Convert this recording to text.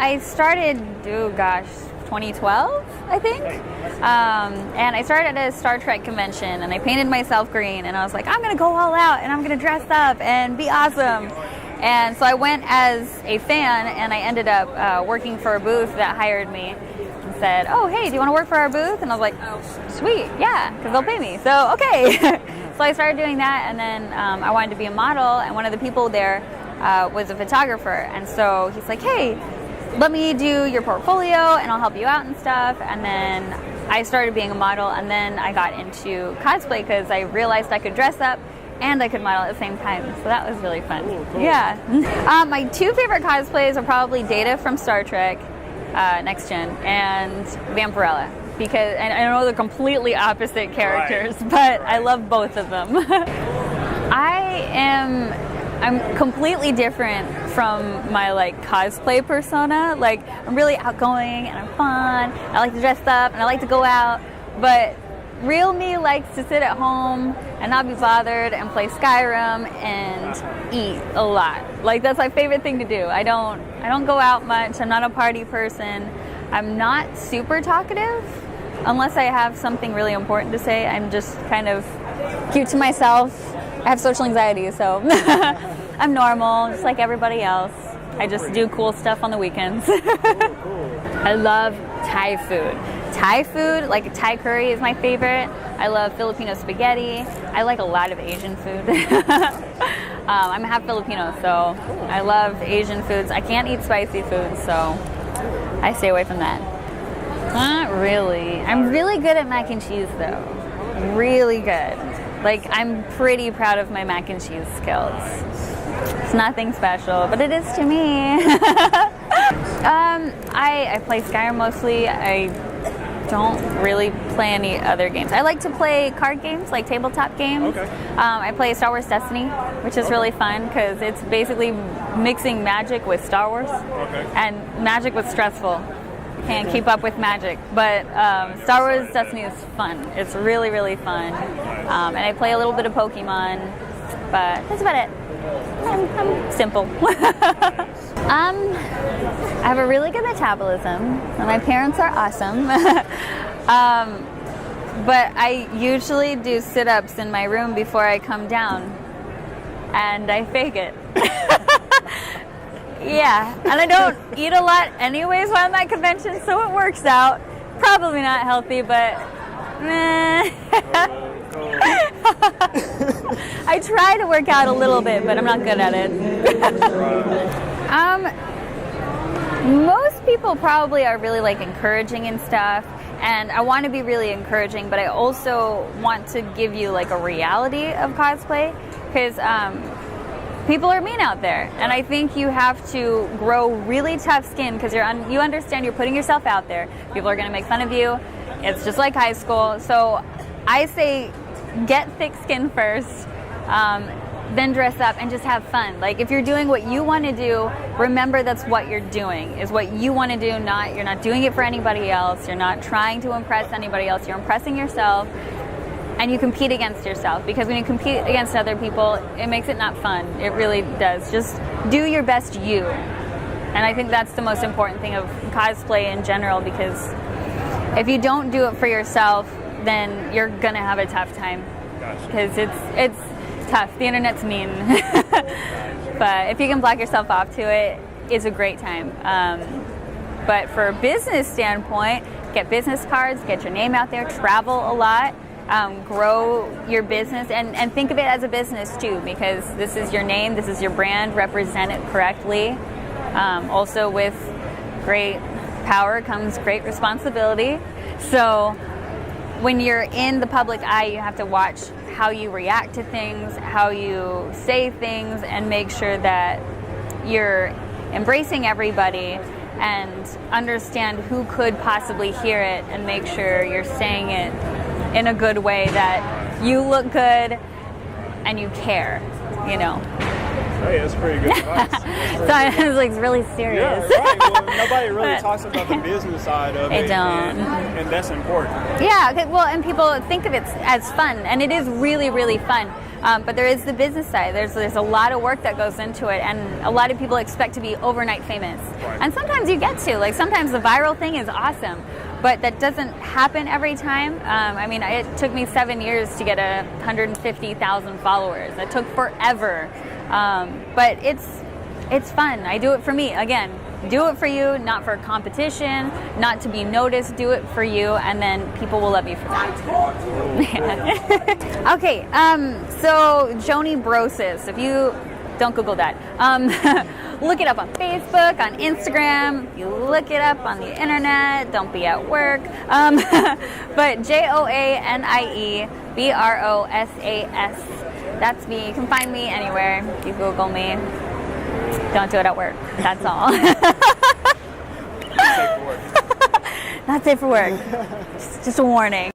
I started, 2012, I think. And I started at a Star Trek convention, and I painted myself green, and I was like, I'm going to go all out, and I'm going to dress up and be awesome. And so I went as a fan, and I ended up working for a booth that hired me and said, oh, hey, do you want to work for our booth? And I was like, sweet, yeah, because they'll pay me. So, okay. So I started doing that, and then I wanted to be a model, and one of the people there was a photographer. And so he's like, hey, let me do your portfolio and I'll help you out and stuff. And then I started being a model, and then I got into cosplay because I realized I could dress up and I could model at the same time. So that was really fun. Cool. Yeah. My two favorite cosplays are probably Data from Star Trek, Next Gen, and Vampirella. Because, and I know they're completely opposite characters, but I love both of them. I'm completely different from my like cosplay persona. Like, I'm really outgoing and I'm fun. I like to dress up and I like to go out. But real me likes to sit at home and not be bothered and play Skyrim and eat a lot. Like, that's my favorite thing to do. I don't go out much. I'm not a party person. I'm not super talkative unless I have something really important to say. I'm just kind of cute to myself. I have social anxiety, so I'm normal, just like everybody else. I just do cool stuff on the weekends. I love Thai food. Thai food, like Thai curry is my favorite. I love Filipino spaghetti. I like a lot of Asian food. I'm half Filipino, so I love Asian foods. I can't eat spicy food, so I stay away from that. Not really. I'm really good at mac and cheese, though. Really good. Like, I'm pretty proud of my mac and cheese skills. It's nothing special, but it is to me. I play Skyrim mostly. I don't really play any other games. I like to play card games, like tabletop games. Okay. I play Star Wars Destiny, which is really fun because it's basically mixing magic with Star Wars. Okay. And magic was stressful. Can't keep up with magic, but Star Wars Destiny is fun. It's really, really fun. And I play a little bit of Pokemon, but that's about it. I'm simple. I have a really good metabolism, and my parents are awesome. But I usually do sit-ups in my room before I come down, and I fake it. Yeah, and I don't eat a lot anyways while I'm at convention, so it works out. Probably not healthy, but I try to work out a little bit, but I'm not good at it. Most people probably are really like encouraging and stuff, and I want to be really encouraging, but I also want to give you like a reality of cosplay, because people are mean out there, and I think you have to grow really tough skin because you understand you're putting yourself out there. People are going to make fun of you. It's just like high school. So I say get thick skin first, then dress up and just have fun. Like, if you're doing what you want to do, remember that's what you're doing, is what you want to do. You're not doing it for anybody else. You're not trying to impress anybody else. You're impressing yourself. And you compete against yourself, because when you compete against other people, it makes it not fun. It really does. Just do your best you. And I think that's the most important thing of cosplay in general, because if you don't do it for yourself, then you're going to have a tough time. Because it's tough. The internet's mean. But if you can block yourself off to it, it's a great time. But for a business standpoint, get business cards, get your name out there, travel a lot. Grow your business and think of it as a business too, because this is your name, this is your brand. Represent it correctly. Also, with great power comes great responsibility. So when you're in the public eye, you have to watch how you react to things, how you say things, and make sure that you're embracing everybody and understand who could possibly hear it, and make sure you're saying it in a good way, that you look good and you care, you know. Hey, that's pretty good advice. So I was like really serious. Yeah, right. Well, nobody really talks about the business side of it. They don't. And that's important. Yeah, well, and people think of it as fun, and it is really, really fun. But there is the business side. There's a lot of work that goes into it, and a lot of people expect to be overnight famous. Right. And sometimes you get to. Like, sometimes the viral thing is awesome, but that doesn't happen every time. I mean, it took me 7 years to get 150,000 followers. It took forever. But it's fun. I do it for me. Again, do it for you, not for competition, not to be noticed. Do it for you, and then people will love you for that. Okay, so Joanie Brosas. If you don't Google that, look it up on Facebook, on Instagram. You look it up on the internet. Don't be at work. But JoanieBrosas. That's me. You can find me anywhere. You Google me. Don't do it at work. That's all. Not safe for work. Just a warning.